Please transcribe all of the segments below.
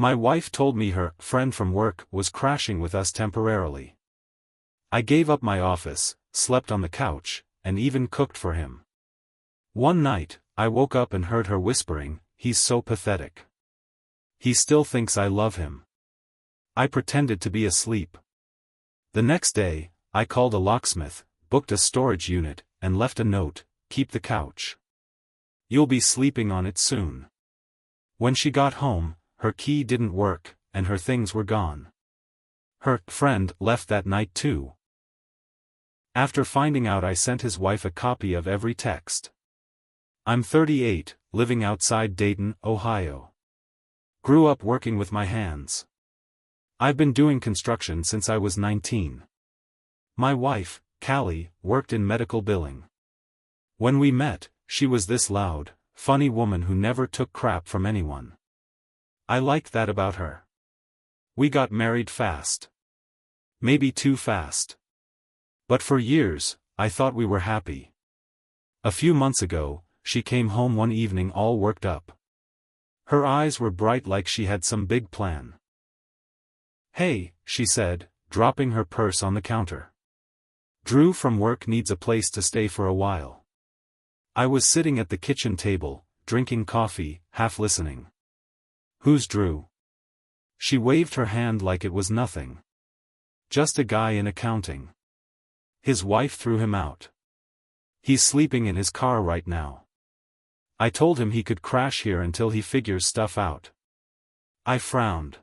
My wife told me her friend from work was crashing with us temporarily. I gave up my office, slept on the couch, and even cooked for him. One night, I woke up and heard her whispering, "He's so pathetic. He still thinks I love him." I pretended to be asleep. The next day, I called a locksmith, booked a storage unit, and left a note, "Keep the couch. You'll be sleeping on it soon." When she got home, her key didn't work, and her things were gone. Her friend left that night too. After finding out, I sent his wife a copy of every text. I'm 38, living outside Dayton, Ohio. Grew up working with my hands. I've been doing construction since I was 19. My wife, Callie, worked in medical billing. When we met, she was this loud, funny woman who never took crap from anyone. I liked that about her. We got married fast. Maybe too fast. But for years, I thought we were happy. A few months ago, she came home one evening all worked up. Her eyes were bright like she had some big plan. "Hey," she said, dropping her purse on the counter. "Drew from work needs a place to stay for a while." I was sitting at the kitchen table, drinking coffee, half listening. "Who's Drew?" She waved her hand like it was nothing. "Just a guy in accounting. His wife threw him out. He's sleeping in his car right now. I told him he could crash here until he figures stuff out." I frowned.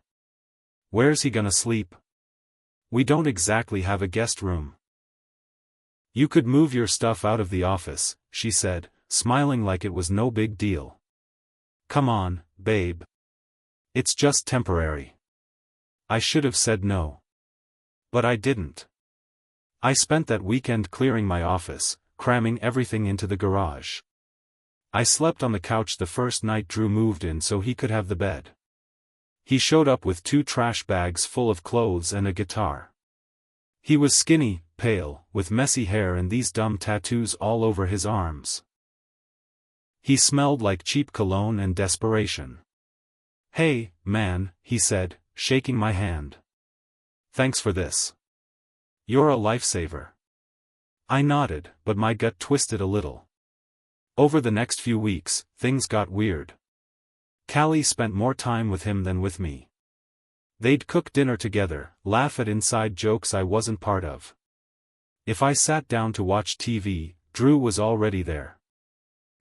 "Where's he gonna sleep? We don't exactly have a guest room." "You could move your stuff out of the office," she said, smiling like it was no big deal. "Come on, babe. It's just temporary." I should have said no. But I didn't. I spent that weekend clearing my office, cramming everything into the garage. I slept on the couch the first night Drew moved in so he could have the bed. He showed up with 2 trash bags full of clothes and a guitar. He was skinny, pale, with messy hair and these dumb tattoos all over his arms. He smelled like cheap cologne and desperation. "Hey, man," he said, shaking my hand. "Thanks for this. You're a lifesaver." I nodded, but my gut twisted a little. Over the next few weeks, things got weird. Callie spent more time with him than with me. They'd cook dinner together, laugh at inside jokes I wasn't part of. If I sat down to watch TV, Drew was already there.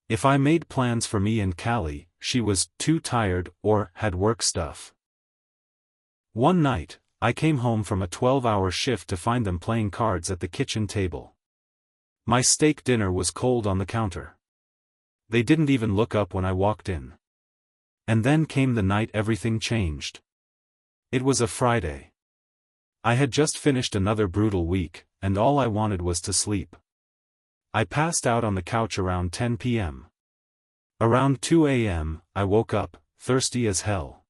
If I made plans for me and Callie, she was too tired or had work stuff. One night, I came home from a 12-hour shift to find them playing cards at the kitchen table. My steak dinner was cold on the counter. They didn't even look up when I walked in. And then came the night everything changed. It was a Friday. I had just finished another brutal week, and all I wanted was to sleep. I passed out on the couch around 10 p.m. Around 2 a.m., I woke up, thirsty as hell.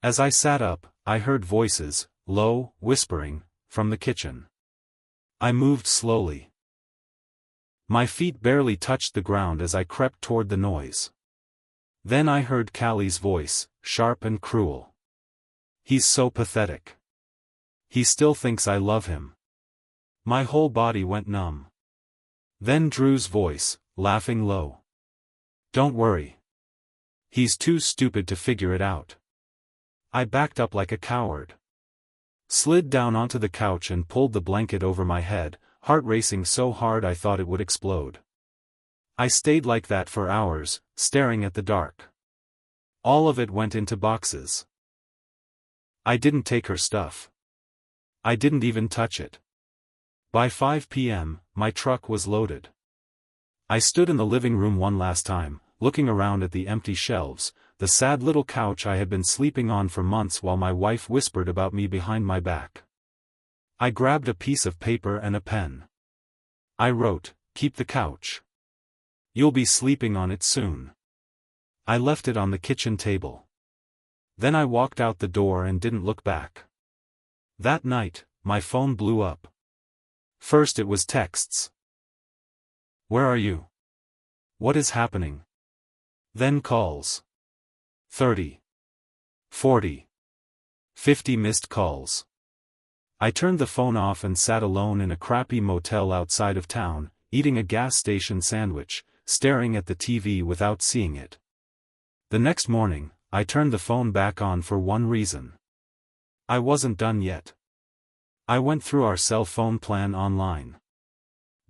As I sat up, I heard voices, low, whispering, from the kitchen. I moved slowly. My feet barely touched the ground as I crept toward the noise. Then I heard Callie's voice, sharp and cruel. "He's so pathetic. He still thinks I love him." My whole body went numb. Then Drew's voice, laughing low. "Don't worry. He's too stupid to figure it out." I backed up like a coward. Slid down onto the couch and pulled the blanket over my head, heart racing so hard I thought it would explode. I stayed like that for hours, staring at the dark. All of it went into boxes. I didn't take her stuff. I didn't even touch it. By 5 p.m., my truck was loaded. I stood in the living room one last time, looking around at the empty shelves, the sad little couch I had been sleeping on for months while my wife whispered about me behind my back. I grabbed a piece of paper and a pen. I wrote, "Keep the couch. You'll be sleeping on it soon." I left it on the kitchen table. Then I walked out the door and didn't look back. That night, my phone blew up. First it was texts. "Where are you? What is happening?" Then calls. 30. 40. 50 missed calls. I turned the phone off and sat alone in a crappy motel outside of town, eating a gas station sandwich, staring at the TV without seeing it. The next morning, I turned the phone back on for one reason. I wasn't done yet. I went through our cell phone plan online.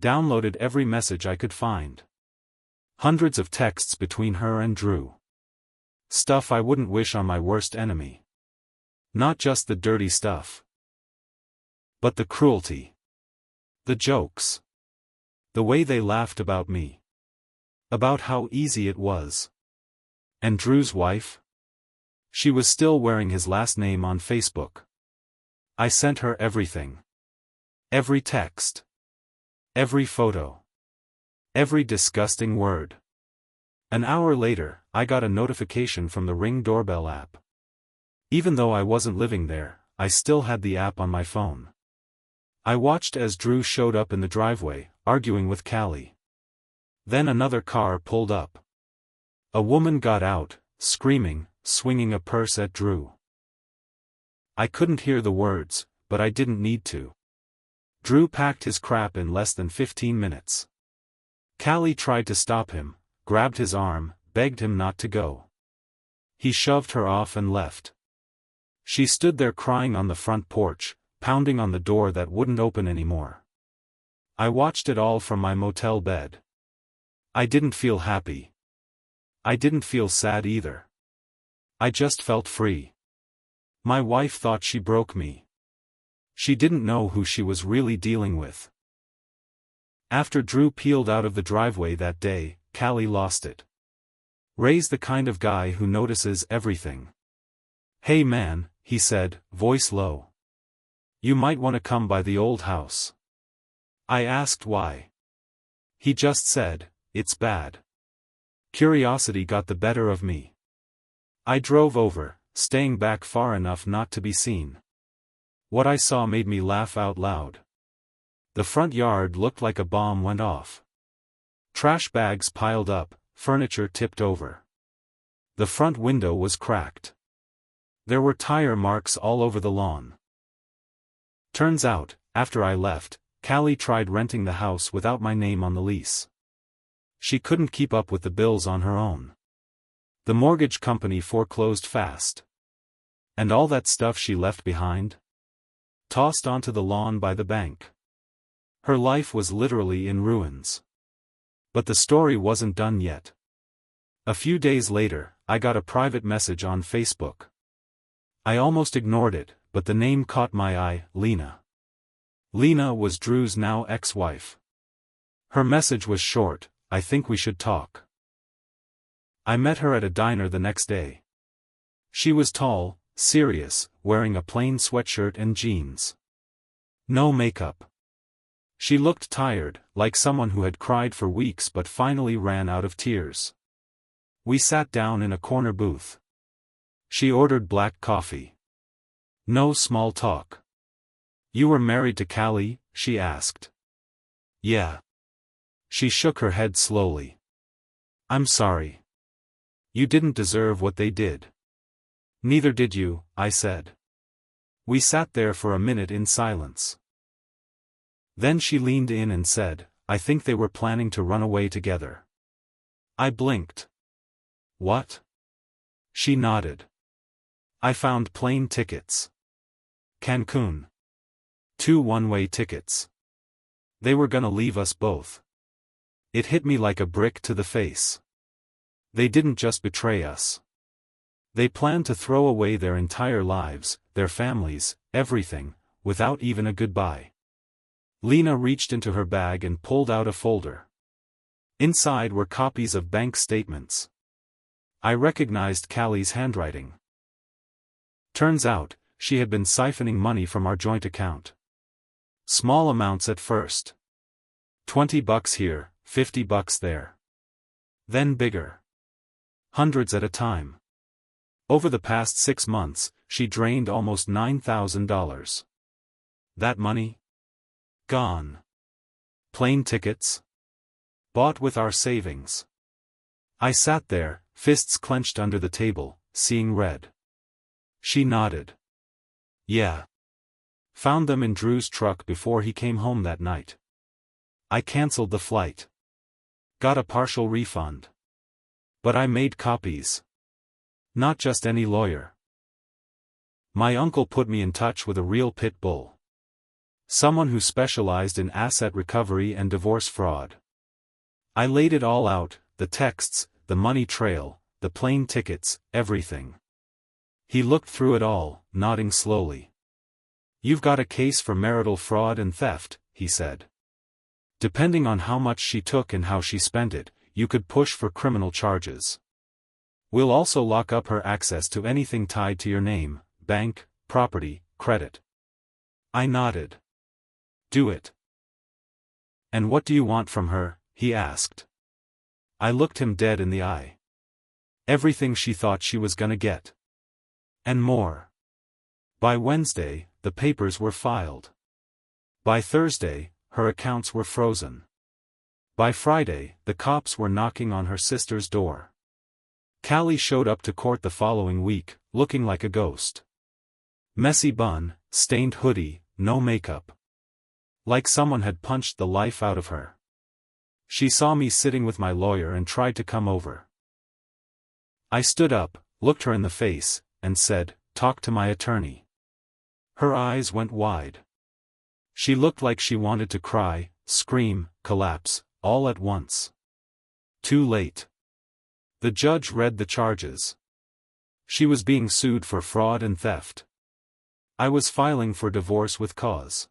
Downloaded every message I could find. Hundreds of texts between her and Drew. Stuff I wouldn't wish on my worst enemy. Not just the dirty stuff, but the cruelty. The jokes. The way they laughed about me. About how easy it was. And Drew's wife? She was still wearing his last name on Facebook. I sent her everything. Every text. Every photo. Every disgusting word. An hour later, I got a notification from the Ring doorbell app. Even though I wasn't living there, I still had the app on my phone. I watched as Drew showed up in the driveway, arguing with Callie. Then another car pulled up. A woman got out, screaming, swinging a purse at Drew. I couldn't hear the words, but I didn't need to. Drew packed his crap in less than 15 minutes. Callie tried to stop him, grabbed his arm, begged him not to go. He shoved her off and left. She stood there crying on the front porch, pounding on the door that wouldn't open anymore. I watched it all from my motel bed. I didn't feel happy. I didn't feel sad either. I just felt free. My wife thought she broke me. She didn't know who she was really dealing with. After Drew peeled out of the driveway that day, Callie lost it. Ray's the kind of guy who notices everything. "Hey man," he said, voice low. "You might want to come by the old house." I asked why. He just said, "It's bad." Curiosity got the better of me. I drove over, staying back far enough not to be seen. What I saw made me laugh out loud. The front yard looked like a bomb went off. Trash bags piled up, furniture tipped over. The front window was cracked. There were tire marks all over the lawn. Turns out, after I left, Callie tried renting the house without my name on the lease. She couldn't keep up with the bills on her own. The mortgage company foreclosed fast. And all that stuff she left behind? Tossed onto the lawn by the bank. Her life was literally in ruins. But the story wasn't done yet. A few days later, I got a private message on Facebook. I almost ignored it, but the name caught my eye, Lena. Lena was Drew's now ex-wife. Her message was short, "I think we should talk." I met her at a diner the next day. She was tall, serious, wearing a plain sweatshirt and jeans. No makeup. She looked tired, like someone who had cried for weeks but finally ran out of tears. We sat down in a corner booth. She ordered black coffee. No small talk. "You were married to Callie?" she asked. "Yeah." She shook her head slowly. "I'm sorry. You didn't deserve what they did." "Neither did you," I said. We sat there for a minute in silence. Then she leaned in and said, "I think they were planning to run away together." I blinked. "What?" She nodded. "I found plane tickets. Cancun. 2 one-way tickets. They were gonna leave us both." It hit me like a brick to the face. They didn't just betray us. They planned to throw away their entire lives, their families, everything, without even a goodbye. Lena reached into her bag and pulled out a folder. Inside were copies of bank statements. I recognized Callie's handwriting. Turns out, she had been siphoning money from our joint account. Small amounts at first. $20 here, $50 there. Then bigger. Hundreds at a time. Over the past 6 months, she drained almost $9,000. That money? Gone. Plane tickets? Bought with our savings. I sat there, fists clenched under the table, seeing red. She nodded. Yeah. Found them in Drew's truck before he came home that night. I canceled the flight. Got a partial refund. But I made copies. Not just any lawyer. My uncle put me in touch with a real pit bull. Someone who specialized in asset recovery and divorce fraud. I laid it all out, the texts, the money trail, the plane tickets, everything. He looked through it all, nodding slowly. You've got a case for marital fraud and theft, he said. Depending on how much she took and how she spent it, you could push for criminal charges. We'll also lock up her access to anything tied to your name, bank, property, credit. I nodded. Do it. And what do you want from her? He asked. I looked him dead in the eye. Everything she thought she was gonna get. And more. By Wednesday, the papers were filed. By Thursday, her accounts were frozen. By Friday, the cops were knocking on her sister's door. Callie showed up to court the following week, looking like a ghost. Messy bun, stained hoodie, no makeup. Like someone had punched the life out of her. She saw me sitting with my lawyer and tried to come over. I stood up, looked her in the face, and said, "Talk to my attorney." Her eyes went wide. She looked like she wanted to cry, scream, collapse, all at once. Too late. The judge read the charges. She was being sued for fraud and theft. I was filing for divorce with cause.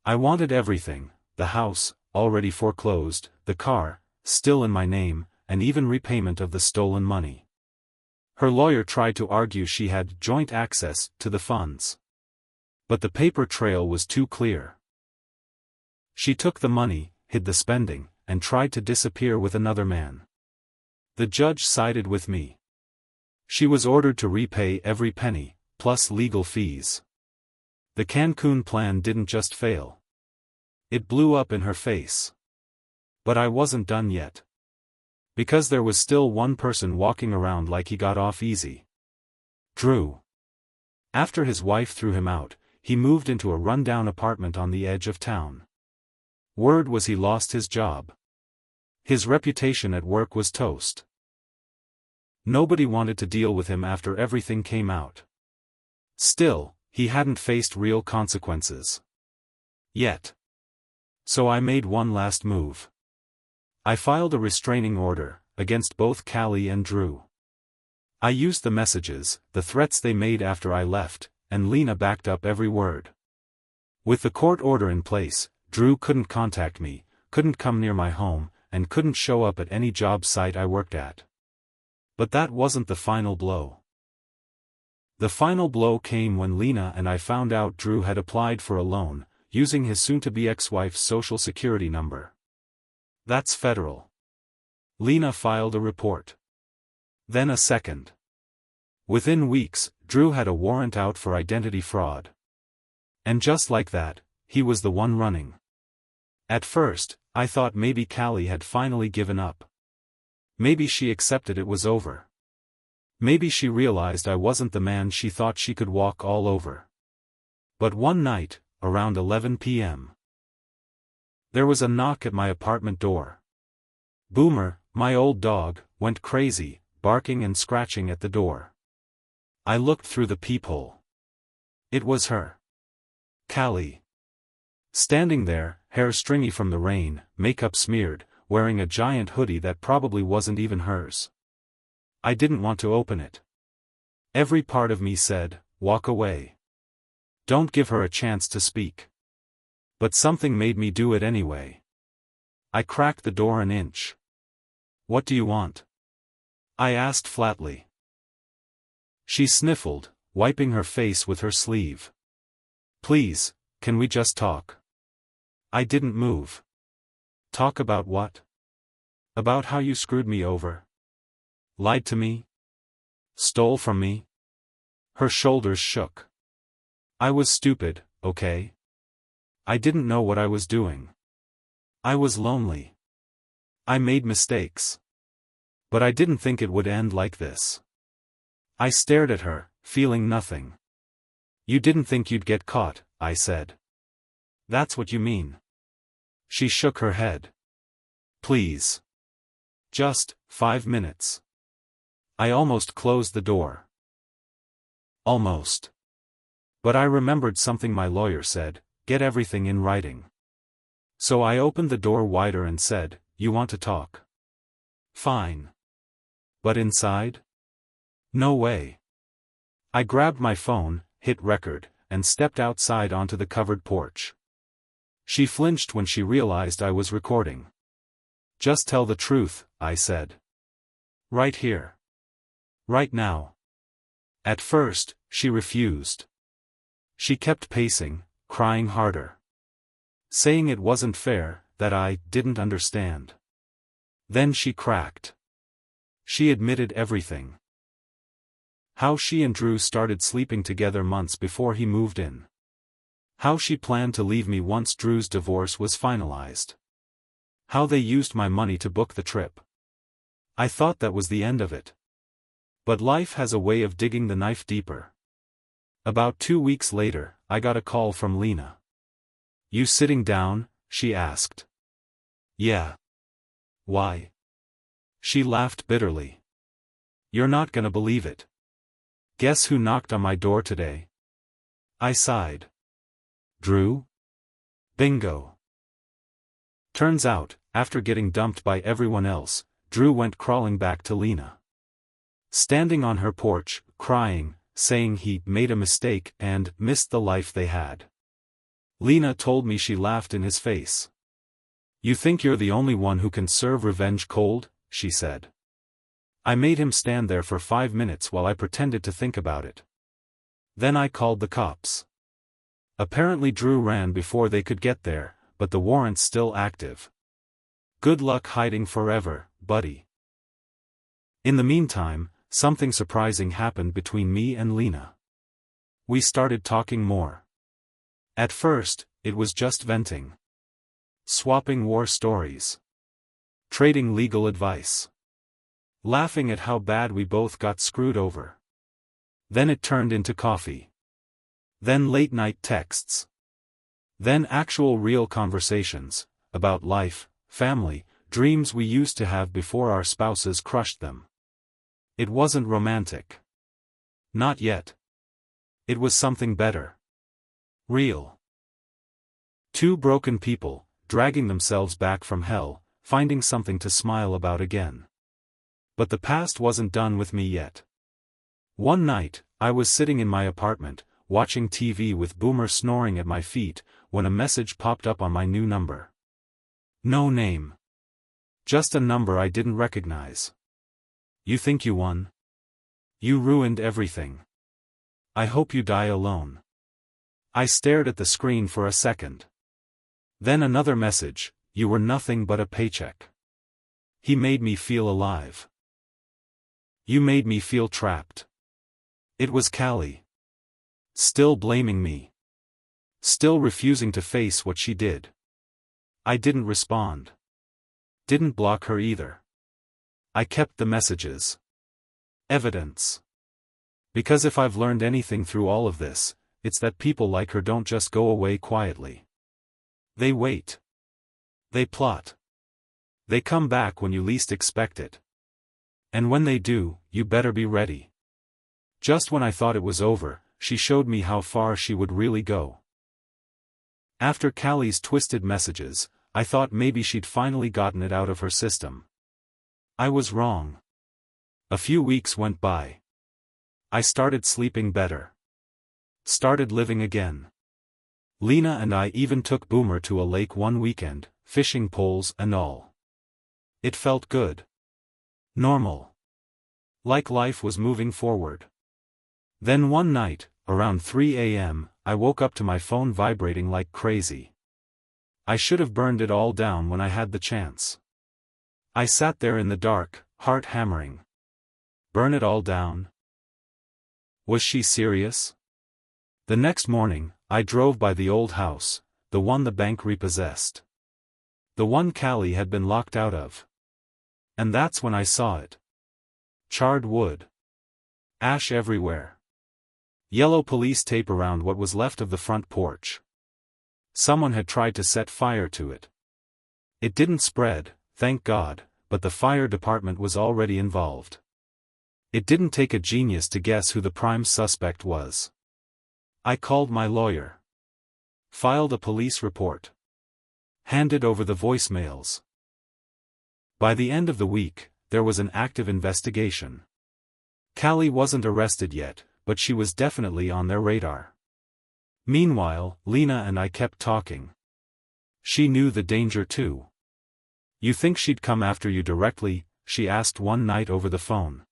I wanted everything, the house, already foreclosed, the car, still in my name, and even repayment of the stolen money. Her lawyer tried to argue she had joint access to the funds. But the paper trail was too clear. She took the money, hid the spending, and tried to disappear with another man. The judge sided with me. She was ordered to repay every penny, plus legal fees. The Cancun plan didn't just fail. It blew up in her face. But I wasn't done yet. Because there was still one person walking around like he got off easy. Drew. After his wife threw him out, he moved into a rundown apartment on the edge of town. Word was he lost his job. His reputation at work was toast. Nobody wanted to deal with him after everything came out. Still, he hadn't faced real consequences. Yet. So I made one last move. I filed a restraining order, against both Callie and Drew. I used the messages, the threats they made after I left, and Lena backed up every word. With the court order in place, Drew couldn't contact me, couldn't come near my home, and couldn't show up at any job site I worked at. But that wasn't the final blow. The final blow came when Lena and I found out Drew had applied for a loan, using his soon-to-be ex-wife's social security number. That's federal. Lena filed a report. Then a second. Within weeks, Drew had a warrant out for identity fraud. And just like that, he was the one running. At first, I thought maybe Callie had finally given up. Maybe she accepted it was over. Maybe she realized I wasn't the man she thought she could walk all over. But one night, around 11 p.m. there was a knock at my apartment door. Boomer, my old dog, went crazy, barking and scratching at the door. I looked through the peephole. It was her. Callie. Standing there, hair stringy from the rain, makeup smeared, wearing a giant hoodie that probably wasn't even hers. I didn't want to open it. Every part of me said, walk away. Don't give her a chance to speak. But something made me do it anyway. I cracked the door an inch. What do you want? I asked flatly. She sniffled, wiping her face with her sleeve. Please, can we just talk? I didn't move. Talk about what? About how you screwed me over? Lied to me? Stole from me? Her shoulders shook. I was stupid, okay? I didn't know what I was doing. I was lonely. I made mistakes. But I didn't think it would end like this. I stared at her, feeling nothing. You didn't think you'd get caught, I said. That's what you mean. She shook her head. Please. Just 5 minutes. I almost closed the door. Almost. But I remembered something my lawyer said, get everything in writing. So I opened the door wider and said, you want to talk? Fine. But inside? No way. I grabbed my phone, hit record, and stepped outside onto the covered porch. She flinched when she realized I was recording. Just tell the truth, I said. Right here. Right now. At first, she refused. She kept pacing, crying harder. Saying it wasn't fair, that I didn't understand. Then she cracked. She admitted everything. How she and Drew started sleeping together months before he moved in. How she planned to leave me once Drew's divorce was finalized. How they used my money to book the trip. I thought that was the end of it. But life has a way of digging the knife deeper. About 2 weeks later, I got a call from Lena. You sitting down? She asked. Yeah. Why? She laughed bitterly. You're not gonna believe it. Guess who knocked on my door today? I sighed. Drew? Bingo. Turns out, after getting dumped by everyone else, Drew went crawling back to Lena. Standing on her porch, crying, saying he made a mistake and missed the life they had. Lena told me she laughed in his face. You think you're the only one who can serve revenge cold? She said. I made him stand there for 5 minutes while I pretended to think about it. Then I called the cops. Apparently Drew ran before they could get there, but the warrant's still active. Good luck hiding forever, buddy. In the meantime, something surprising happened between me and Lena. We started talking more. At first, it was just venting. Swapping war stories. Trading legal advice. Laughing at how bad we both got screwed over. Then it turned into coffee. Then late-night texts. Then actual real conversations, about life, family, dreams we used to have before our spouses crushed them. It wasn't romantic. Not yet. It was something better. Real. Two broken people, dragging themselves back from hell, finding something to smile about again. But the past wasn't done with me yet. One night, I was sitting in my apartment, watching TV with Boomer snoring at my feet, when a message popped up on my new number. No name. Just a number I didn't recognize. You think you won? You ruined everything. I hope you die alone. I stared at the screen for a second. Then another message, you were nothing but a paycheck. He made me feel alive. You made me feel trapped. It was Callie. Still blaming me. Still refusing to face what she did. I didn't respond. Didn't block her either. I kept the messages. Evidence. Because if I've learned anything through all of this, it's that people like her don't just go away quietly. They wait. They plot. They come back when you least expect it. And when they do, you better be ready. Just when I thought it was over, she showed me how far she would really go. After Callie's twisted messages, I thought maybe she'd finally gotten it out of her system. I was wrong. A few weeks went by. I started sleeping better. Started living again. Lena and I even took Boomer to a lake one weekend, fishing poles and all. It felt good. Normal. Like life was moving forward. Then one night, around 3 a.m., I woke up to my phone vibrating like crazy. I should have burned it all down when I had the chance. I sat there in the dark, heart hammering. Burn it all down? Was she serious? The next morning, I drove by the old house, the one the bank repossessed. The one Callie had been locked out of. And that's when I saw it. Charred wood. Ash everywhere. Yellow police tape around what was left of the front porch. Someone had tried to set fire to it. It didn't spread, thank God, but the fire department was already involved. It didn't take a genius to guess who the prime suspect was. I called my lawyer. Filed a police report. Handed over the voicemails. By the end of the week, there was an active investigation. Callie wasn't arrested yet, but she was definitely on their radar. Meanwhile, Lena and I kept talking. She knew the danger too. "You think she'd come after you directly?" she asked one night over the phone.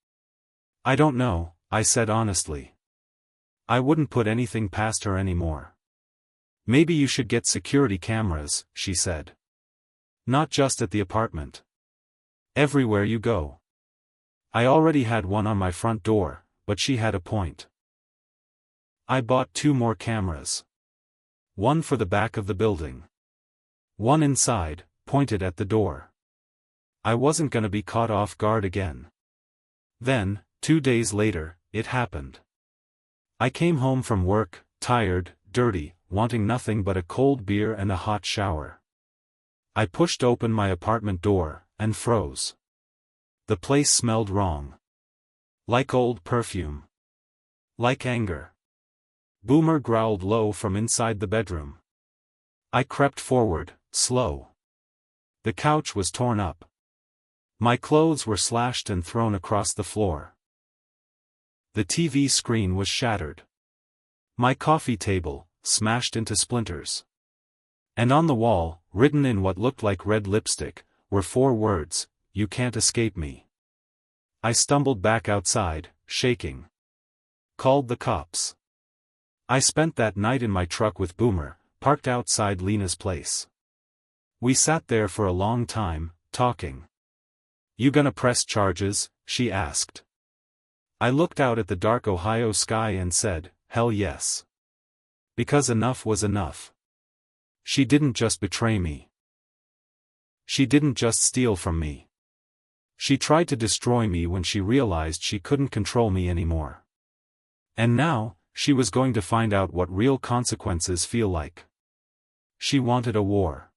"I don't know," I said honestly. "I wouldn't put anything past her anymore." "Maybe you should get security cameras," she said. "Not just at the apartment. Everywhere you go." I already had one on my front door, but she had a point. I bought 2 more cameras. One for the back of the building. One inside, pointed at the door. I wasn't gonna be caught off guard again. Then, 2 days later, it happened. I came home from work, tired, dirty, wanting nothing but a cold beer and a hot shower. I pushed open my apartment door, and froze. The place smelled wrong. Like old perfume. Like anger. Boomer growled low from inside the bedroom. I crept forward, slow. The couch was torn up. My clothes were slashed and thrown across the floor. The TV screen was shattered. My coffee table, smashed into splinters. And on the wall, written in what looked like red lipstick, were 4 words, "You can't escape me." I stumbled back outside, shaking. Called the cops. I spent that night in my truck with Boomer, parked outside Lena's place. We sat there for a long time, talking. "You gonna press charges?" she asked. I looked out at the dark Ohio sky and said, "Hell yes." Because enough was enough. She didn't just betray me. She didn't just steal from me. She tried to destroy me when she realized she couldn't control me anymore. And now, she was going to find out what real consequences feel like. She wanted a war.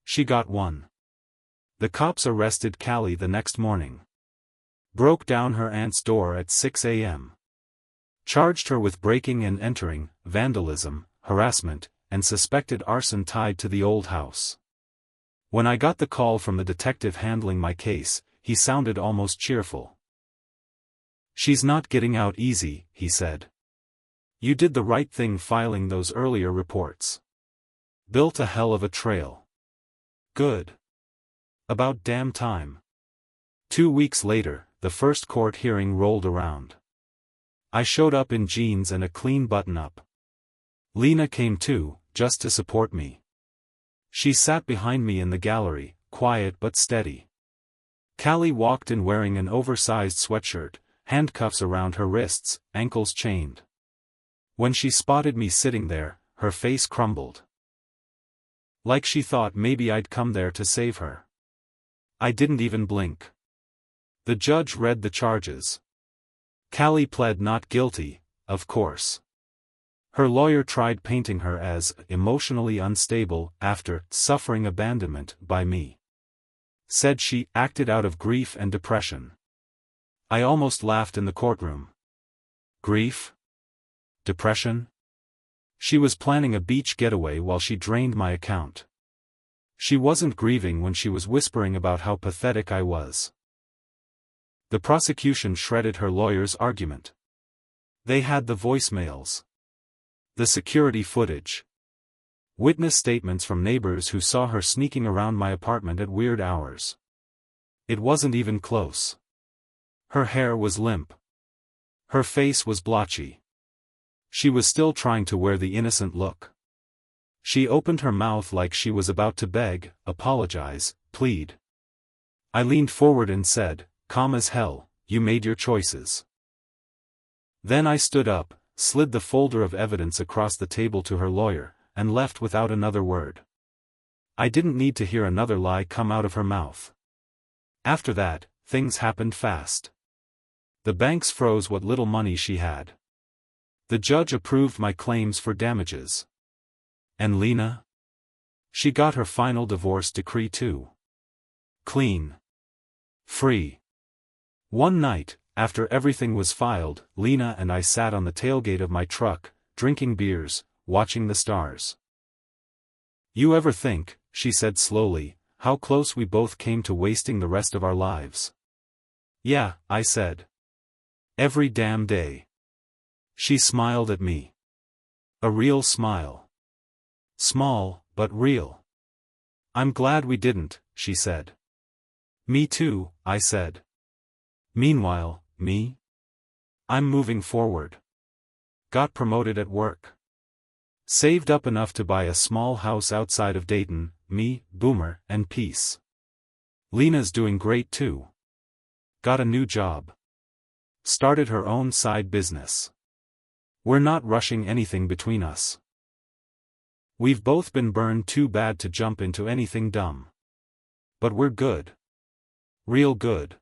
She got one. The cops arrested Callie the next morning. Broke down her aunt's door at 6 a.m. Charged her with breaking and entering, vandalism, harassment, and suspected arson tied to the old house. When I got the call from the detective handling my case, he sounded almost cheerful. "She's not getting out easy," he said. "You did the right thing filing those earlier reports. Built a hell of a trail. Good. About damn time." 2 weeks later, the first court hearing rolled around. I showed up in jeans and a clean button-up. Lena came too, just to support me. She sat behind me in the gallery, quiet but steady. Callie walked in wearing an oversized sweatshirt, handcuffs around her wrists, ankles chained. When she spotted me sitting there, her face crumbled. Like she thought maybe I'd come there to save her. I didn't even blink. The judge read the charges. Callie pled not guilty, of course. Her lawyer tried painting her as emotionally unstable after suffering abandonment by me. Said she acted out of grief and depression. I almost laughed in the courtroom. Grief? Depression? She was planning a beach getaway while she drained my account. She wasn't grieving when she was whispering about how pathetic I was. The prosecution shredded her lawyer's argument. They had the voicemails. The security footage. Witness statements from neighbors who saw her sneaking around my apartment at weird hours. It wasn't even close. Her hair was limp. Her face was blotchy. She was still trying to wear the innocent look. She opened her mouth like she was about to beg, apologize, plead. I leaned forward and said, "Calm as hell, you made your choices." Then I stood up, slid the folder of evidence across the table to her lawyer, and left without another word. I didn't need to hear another lie come out of her mouth. After that, things happened fast. The banks froze what little money she had. The judge approved my claims for damages. And Lena? She got her final divorce decree too. Clean. Free. One night, after everything was filed, Lena and I sat on the tailgate of my truck, drinking beers, watching the stars. You ever think, she said slowly, how close we both came to wasting the rest of our lives? Yeah, I said. Every damn day. She smiled at me. A real smile. Small, but real. I'm glad we didn't, she said. Me too, I said. Meanwhile, me? I'm moving forward. Got promoted at work. Saved up enough to buy a small house outside of Dayton, me, Boomer, and peace. Lena's doing great too. Got a new job. Started her own side business. We're not rushing anything between us. We've both been burned too bad to jump into anything dumb. But we're good. Real good.